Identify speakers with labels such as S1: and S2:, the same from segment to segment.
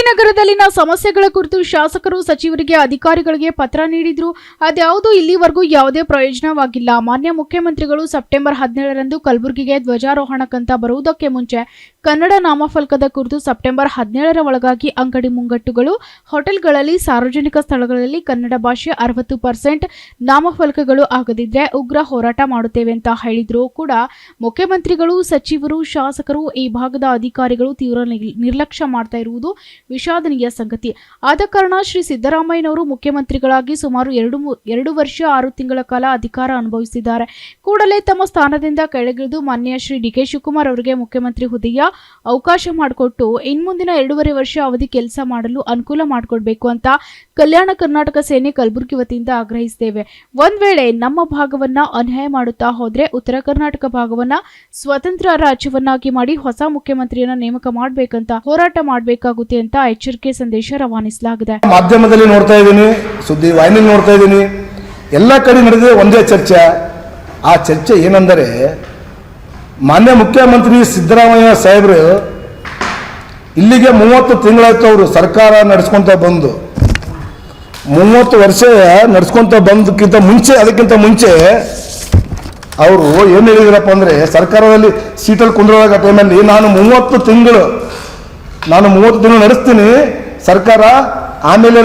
S1: ನಗರದಲ್ಲಿನ ಸಮಸ್ಯೆಗಳ ಕುರಿತು ಶಾಸಕರು ಸಚಿವರಿಗೆ ಅಧಿಕಾರಿಗಳಿಗೆ ಪತ್ರ ನೀಡಿದ್ರು. ಅದ್ಯಾವುದು ಇಲ್ಲಿವರೆಗೂ ಯಾವುದೇ ಪ್ರಯೋಜನವಾಗಿಲ್ಲ. ಮಾನ್ಯ ಮುಖ್ಯಮಂತ್ರಿಗಳು ಸೆಪ್ಟೆಂಬರ್ 17ರಂದು ಕಲಬುರಗಿಗೆ ಧ್ವಜಾರೋಹಣಕ್ಕಂತ ಬರುವುದಕ್ಕೆ ಮುಂಚೆ ಕನ್ನಡ ನಾಮಫಲಕದ ಕುರಿತು ಸೆಪ್ಟೆಂಬರ್ 17ರ ಒಳಗಾಗಿ ಅಂಗಡಿ ಮುಂಗಟ್ಟುಗಳು, ಹೋಟೆಲ್ಗಳಲ್ಲಿ, ಸಾರ್ವಜನಿಕ ಸ್ಥಳಗಳಲ್ಲಿ ಕನ್ನಡ ಭಾಷೆ 60% ನಾಮಫಲಕಗಳು ಆಗದಿದ್ರೆ ಉಗ್ರ ಹೋರಾಟ ಮಾಡುತ್ತೇವೆ ಅಂತ ಹೇಳಿದ್ರು. ಕೂಡ ಮುಖ್ಯಮಂತ್ರಿಗಳು, ಸಚಿವರು, ಶಾಸಕರು, ಈ ಭಾಗದ ಅಧಿಕಾರಿಗಳು ತೀವ್ರ ನಿರ್ಲಕ್ಷ್ಯ ಮಾಡ್ತಾ ಇರುವುದು ವಿಷಾದನೀಯ ಸಂಗತಿ. ಆದ ಕಾರಣ ಶ್ರೀ ಸಿದ್ದರಾಮಯ್ಯನವರು ಮುಖ್ಯಮಂತ್ರಿಗಳಾಗಿ ಸುಮಾರು 2 ವರ್ಷ 6 ತಿಂಗಳ ಕಾಲ ಅಧಿಕಾರ ಅನುಭವಿಸಿದ್ದಾರೆ. ಕೂಡಲೇ ತಮ್ಮ ಸ್ಥಾನದಿಂದ ಕೆಳಗಿಳಿದು ಮಾನ್ಯ ಶ್ರೀ ಡಿ ಕೆ ಶಿವಕುಮಾರ್ ಅವರಿಗೆ ಮುಖ್ಯಮಂತ್ರಿ ಹುದ್ದೆಯ ಅವಕಾಶ ಮಾಡಿಕೊಟ್ಟು ಇನ್ಮುಂದಿನ 2.5 ವರ್ಷ ಅವಧಿ ಕೆಲಸ ಮಾಡಲು ಅನುಕೂಲ ಮಾಡಿಕೊಡ್ಬೇಕು ಅಂತ ಕಲ್ಯಾಣ ಕರ್ನಾಟಕ ಸೇನೆ ಕಲಬುರಗಿ ವತಿಯಿಂದ ಆಗ್ರಹಿಸುತ್ತೇವೆ. ಒಂದ್ ವೇಳೆ ನಮ್ಮ ಭಾಗವನ್ನ ಅನ್ಯಾಯ ಮಾಡುತ್ತಾ ಹೋದ್ರೆ ಉತ್ತರ ಕರ್ನಾಟಕ ಭಾಗವನ್ನ ಸ್ವತಂತ್ರ ರಾಜ್ಯವನ್ನಾಗಿ ಮಾಡಿ ಹೊಸ ಮುಖ್ಯಮಂತ್ರಿಯನ್ನ ನೇಮಕ ಮಾಡಬೇಕಂತ ಹೋರಾಟ ಮಾಡಬೇಕಾಗುತ್ತೆ ಅಂತ ಎಚ್ಚರಿಕೆ ಸಂದೇಶ ರವಾನಿಸಲಾಗಿದೆ.
S2: ಮಾಧ್ಯಮದಲ್ಲಿ ನೋಡ್ತಾ ಇದ್ದೀನಿ, ಸುದ್ದಿ ವಾಹಿನಿಯಲ್ಲಿ ನೋಡ್ತಾ ಇದ್ದೀನಿ, ಎಲ್ಲ ಕಡೆ ನಡೆದಿದೆ ಒಂದೇ ಚರ್ಚೆ. ಆ ಚರ್ಚೆ ಏನೆಂದರೆ, ಮಾನ್ಯ ಮುಖ್ಯಮಂತ್ರಿ ಸಿದ್ದರಾಮಯ್ಯ ಸಾಹೇಬರು ಇಲ್ಲಿಗೆ 30 ತಿಂಗಳಾಯ್ತು ಅವರು ಸರ್ಕಾರ ನಡೆಸ್ಕೊಂತ ಬಂದು. 30 ವರ್ಷ ನಡೆಸ್ಕೊಂತ ಬಂದಕ್ಕಿಂತ ಮುಂಚೆ, ಅದಕ್ಕಿಂತ ಮುಂಚೆ ಅವರು ಏನು ಹೇಳಿದ್ರಪ್ಪ ಅಂದರೆ, ಸರ್ಕಾರದಲ್ಲಿ ಸೀಟಲ್ಲಿ ಕುಂದ್ರಾಗ ಟೈಮಲ್ಲಿ ನಾನು 30 ತಿಂಗಳು ನಡೆಸ್ತೀನಿ ಸರ್ಕಾರ. ಆಮೇಲೆ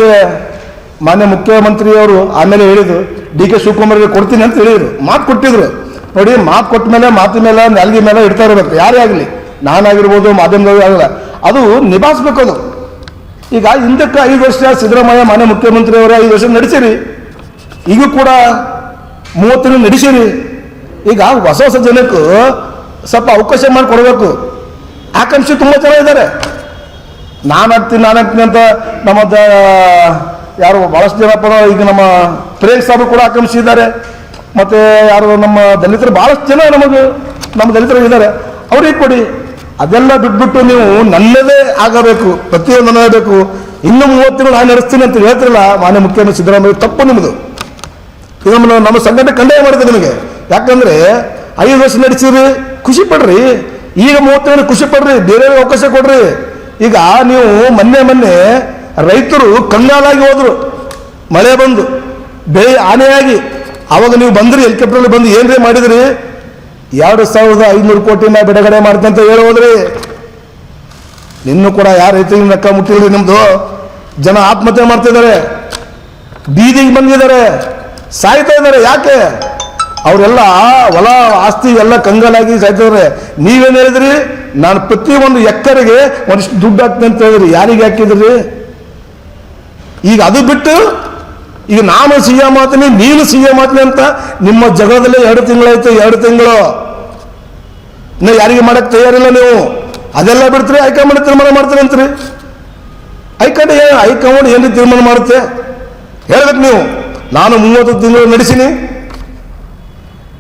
S2: ಮಾನ್ಯ ಮುಖ್ಯಮಂತ್ರಿಯವರು ಆಮೇಲೆ ಹೇಳಿದ್ರು, ಡಿ ಕೆ ಶಿವಕುಮಾರ್ಗೆ ಕೊಡ್ತೀನಿ ಅಂತ ಹೇಳಿದರು, ಮಾತು ಕೊಟ್ಟಿದ್ರು. ನೋಡಿ, ಮಾತು ಕೊಟ್ಟ ಮೇಲೆ ಮಾತು ಮೇಲೆ ನಾಲ್ಗೆ ಮೇಲೆ ಇಡ್ತಾ ಇರಬೇಕು, ಯಾರೇ ಆಗಲಿ, ನಾನಾಗಿರ್ಬೋದು, ಮಾಧ್ಯಮದವ್ರು ಆಗಲ್ಲ, ಅದು ನಿಭಾಯಿಸ್ಬೇಕು. ಅದು ಈಗ ಹಿಂದಕ್ಕೆ 5 ವರ್ಷ ಸಿದ್ದರಾಮಯ್ಯ ಮಾನ್ಯ ಮುಖ್ಯಮಂತ್ರಿಯವರು 5 ವರ್ಷ ನಡೆಸಿರಿ, ಈಗ ಕೂಡ 30 ತಿಂಗಳು ನಡೆಸಿರಿ. ಈಗ ಹೊಸ ಜನಕ್ಕೂ ಸ್ವಲ್ಪ ಅವಕಾಶ ಮಾಡಿಕೊಡ್ಬೇಕು. ಆಕಾಂಕ್ಷಿ ತುಂಬ ಜನ ಇದ್ದಾರೆ. ನಾನು ಆಗ್ತೀನಿ ಅಂತ ನಮ್ಮ ಯಾರು ಭಾಳಷ್ಟು ಜನಪ್ಪ, ಈಗ ನಮ್ಮ ಪ್ರೇಮ್ ಸಾಬ್ ಕೂಡ ಆಕಾಂಕ್ಷಿ ಇದ್ದಾರೆ. ಮತ್ತು ಯಾರು ನಮ್ಮ ದಲಿತರು ಭಾಳಷ್ಟು ಜನ ನಮ್ಮ ದಲಿತರು ಇದ್ದಾರೆ, ಅವ್ರಿಗೆ ಕೊಡಿ. ಅದೆಲ್ಲ ಬಿಟ್ಬಿಟ್ಟು ನೀವು ನನ್ನದೇ ಆಗಬೇಕು, ಪ್ರತಿಯೊಂದು ನನ್ನಬೇಕು, ಇನ್ನೂ 30 ತಿಂಗಳು ನಾನು ನಡೆಸ್ತೀನಿ ಅಂತ ಹೇಳ್ತಿರಲ್ಲ ಮಾನ್ಯ ಮುಖ್ಯಮಂತ್ರಿ ಸಿದ್ದರಾಮಯ್ಯ, ತಪ್ಪು ನಿಮ್ಮದು. ಇದು ನಮ್ಮ ಸಂಘಟನೆ ಖಂಡನೆ ಮಾಡಿದೆ ನಿಮಗೆ. ಯಾಕಂದರೆ 5 ವರ್ಷ ನಡೆಸಿರಿ, ಖುಷಿ ಪಡ್ರಿ. ಈಗ 30 ತಿಂಗಳು ಖುಷಿ ಪಡ್ರಿ, ಬೇರೆ ಅವಕಾಶ ಕೊಡ್ರಿ. ಈಗ ನೀವು ಮೊನ್ನೆ ರೈತರು ಕಂಗಾಲಾಗಿ ಹೋದ್ರು, ಮಳೆ ಬಂದು ಬೆಳೆ ಹಾನಿಯಾಗಿ. ಆವಾಗ ನೀವು ಬಂದ್ರಿ, ಹೆಲಿಕಾಪ್ಟರ್ಲ್ಲಿ ಬಂದು ಏನ್ರಿ ಮಾಡಿದ್ರಿ? 2500 ಕೋಟಿನ ಬಿಡುಗಡೆ ಮಾಡ್ತಂತ ಹೇಳಿ ಹೋದ್ರಿ. ನಿನ್ನೂ ಕೂಡ ಯಾರು ರೈತರಿಗೆ ಲೆಕ್ಕ ಮುಟ್ಟಿಲ್ರಿ. ನಿಮ್ಮದು ಜನ ಆತ್ಮಹತ್ಯೆ ಮಾಡ್ತಿದ್ದಾರೆ, ಬೀದಿಗೆ ಬಂದಿದ್ದಾರೆ, ಸಾಯ್ತಾ ಇದ್ದಾರೆ. ಯಾಕೆ? ಅವರೆಲ್ಲ ಹೊಲ ಆಸ್ತಿ ಎಲ್ಲ ಕಂಗಾಲಾಗಿ ಸಾಯ್ತಿದ್ದಾರೆ. ನೀವೇನು ಹೇಳಿದ್ರಿ? ನಾನು ಪ್ರತಿಯೊಂದು ಎಕರೆಗೆ ಒಂದಿಷ್ಟು ದುಡ್ಡು ಹಾಕ್ತೀನಿ ಅಂತ ಹೇಳಿದ್ರಿ. ಯಾರಿಗೆ ಹಾಕಿದ್ರಿ? ಈಗ ಅದು ಬಿಟ್ಟು ಈಗ ನಾನು CM ಮಾಡ್ತೀನಿ, ನೀನು CM ಮಾಡ್ತೀನಿ ಅಂತ ನಿಮ್ಮ ಜಗಳದಲ್ಲಿ 2 ತಿಂಗಳಾಯ್ತು. 2 ತಿಂಗಳು ಇನ್ನು ಯಾರಿಗೆ ಮಾಡಕ್ಕೆ ತಯಾರಿಲ್ಲ ನೀವು. ಅದೆಲ್ಲ ಬಿಡ್ತೀರಿ, ಹೈಕಮಾಂಡ್ ತೀರ್ಮಾನ ಮಾಡ್ತೀರಿ ಅಂತೀರಿ. ಹೈಕಮಾಂಡ್ ಏನು ತೀರ್ಮಾನ ಮಾಡುತ್ತೆ ಹೇಳ್ಬೇಕು ನೀವು. ನಾನು 30 ತಿಂಗಳು ನಡೆಸೀನಿ,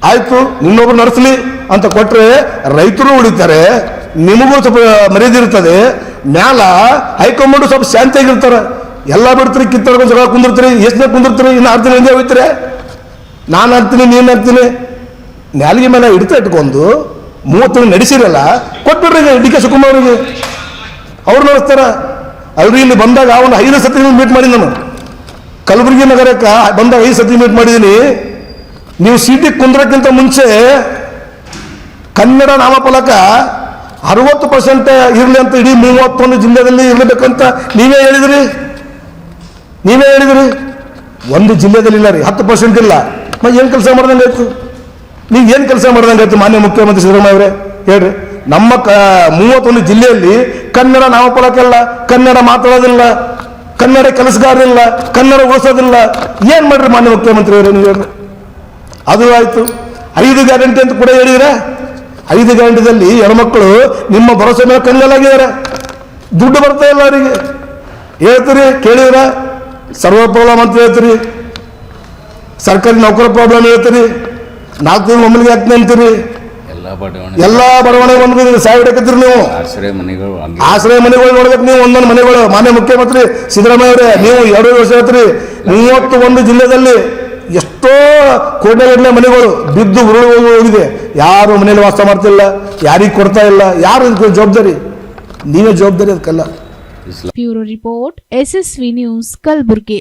S2: ಆಯ್ತು, ಇನ್ನೊಬ್ರು ನಡೆಸಲಿ ಅಂತ ಕೊಟ್ಟರೆ ರೈತರು ಉಳಿತಾರೆ, ನಿಮಗೂ ಸ್ವಲ್ಪ ಮರ್ಯಾದಿರ್ತದೆ. ಮ್ಯಾಲ ಹೈಕಮಾಂಡು ಸ್ವಲ್ಪ ಶಾಂತಿಯಾಗಿರ್ತಾರೆ. ಎಲ್ಲ ಬಿಡ್ತೀರಿ, ಕಿತ್ತೊಳಗೊಂದು ಜಗಳ ಕುಂದಿರ್ತೀರಿ, ಎಷ್ಟನೇ ಕುಂದಿರ್ತೀರಿ? ಇನ್ನು 6 ದಿನ ಹಿಂದೆ ಹೋಗ್ತೀರಿ. ನಾನು ಹಾಕ್ತೀನಿ, ನೀನು ಹಾಕ್ತೀನಿ, ನ್ಯಾಲಿಗೆ ಮೇಲೆ ಇಟ್ಕೊಂಡು 30 ತಿಂಗಳು ನಡೆಸಿರಲ್ಲ, ಕೊಟ್ಬಿಡ್ರಿ ಡಿ ಕೆ ಶಿವಕುಮಾರ್ ಅವರಿಗೆ. ಅವ್ರು ನಡೆಸ್ತಾರ. ಅವ್ರಿಗೆ ಇಲ್ಲಿ ಬಂದಾಗ ಒಂದು 5 ಸತಿ ಮೀಟ್ ಮಾಡಿ, ನಾನು ಕಲಬುರಗಿ ನಗರಕ್ಕೆ ಬಂದಾಗ 5 ಸತಿ ಮೀಟ್ ಮಾಡಿದ್ದೀನಿ. ನೀವು ಸೀಟಿಗೆ ಕುಂದ್ರಕ್ಕಿಂತ ಮುಂಚೆ ಕನ್ನಡ ನಾಮಫಲಕ 60% ಇರಲಿ ಅಂತ ಇಡೀ 31 ಜಿಲ್ಲೆಯಲ್ಲಿ ಇರಬೇಕಂತ ನೀವೇ ಹೇಳಿದ್ರಿ. ಒಂದು ಜಿಲ್ಲೆದಲ್ಲಿ ಇಲ್ಲ ರೀ, 10% ಇಲ್ಲ. ಏನು ಕೆಲಸ ಮಾಡ್ದಂಗೆ ಆಯ್ತು? ನೀವು ಏನು ಕೆಲಸ ಮಾಡ್ದಂಗೆ ಆಯ್ತು ಮಾನ್ಯ ಮುಖ್ಯಮಂತ್ರಿ ಸಿದ್ದರಾಮಯ್ಯ ಅವರೇ? ಹೇಳ್ರಿ. ನಮ್ಮ 31 ಜಿಲ್ಲೆಯಲ್ಲಿ ಕನ್ನಡ ನಾಮಫಲಕ ಇಲ್ಲ, ಕನ್ನಡ ಮಾತಾಡೋದಿಲ್ಲ, ಕನ್ನಡ ಕೆಲಸಗಾರರಿಲ್ಲ, ಕನ್ನಡ ಉಳಿಸೋದಿಲ್ಲ. ಏನು ಮಾಡ್ರಿ ಮಾನ್ಯ ಮುಖ್ಯಮಂತ್ರಿ ಅವರೇ? ನೀವು ಹೇಳ್ರಿ. ಅದು ಆಯಿತು. 5 ಗ್ಯಾರಂಟಿ ಅಂತ ಕೂಡ ಹೇಳಿದ್ರೆ, 5 ಗ್ಯಾರಂಟಿದಲ್ಲಿ ಹೆಣ್ಮಕ್ಳು ನಿಮ್ಮ ಭರವಸೆ ಮೇಲೆ ಕಂಗಾಲಾಗಿದ್ದಾರೆ. ದುಡ್ಡು ಬರ್ತಾ ಇಲ್ಲ ಅವರಿಗೆ. ಹೇಳ್ತೀರಿ, ಕೇಳಿದ್ರ ಸರ್ವ ಪ್ರಾಬ್ಲಮ್ ಅಂತ ಹೇಳ್ತೀರಿ, ಸರ್ಕಾರಿ ನೌಕರ ಪ್ರಾಬ್ಲಮ್ ಹೇಳ್ತೀರಿ, 4 ತಿಂಗಳು ಒಮ್ಮಲಿಗೆ ಹಾಕ್ತೀನಿ ಅಂತೀರಿ. ಎಲ್ಲ ಬಡವಣೆಗೆ ಒಂದು ಸಾವಿರ ಹಾಕತ್ತೀರಿ ನೀವು. ಆಶ್ರಯ ಮನೆಗಳು ನೋಡ್ಬೇಕು ನೀವು, ಒಂದೊಂದು ಮನೆಗಳು. ಮಾನ್ಯ ಮುಖ್ಯಮಂತ್ರಿ ಸಿದ್ದರಾಮಯ್ಯ ಅವರೇ, ನೀವು 2 ವರ್ಷ ಹೇಳ್ತೀರಿ, 31 ಜಿಲ್ಲೆಯಲ್ಲಿ ಎಷ್ಟೋ ಕೋಟೆಗಟ್ಟಲೆ ಮನೆಗಳು ಬಿದ್ದು ಉರುಳು ಹೋಗಿದೆ. ಯಾರು ಮನೇಲಿ ವಾಸ ಮಾಡ್ತಿಲ್ಲ, ಯಾರಿಗೆ ಕೊಡ್ತಾ ಇಲ್ಲ. ಯಾರು ಇದಕ್ಕೆ ಜವಾಬ್ದಾರಿ? ನೀವೇ ಜವಾಬ್ದಾರಿ ಅದಕ್ಕೆಲ್ಲ.
S3: Islam
S1: bureau report SSV news Kalaburagi.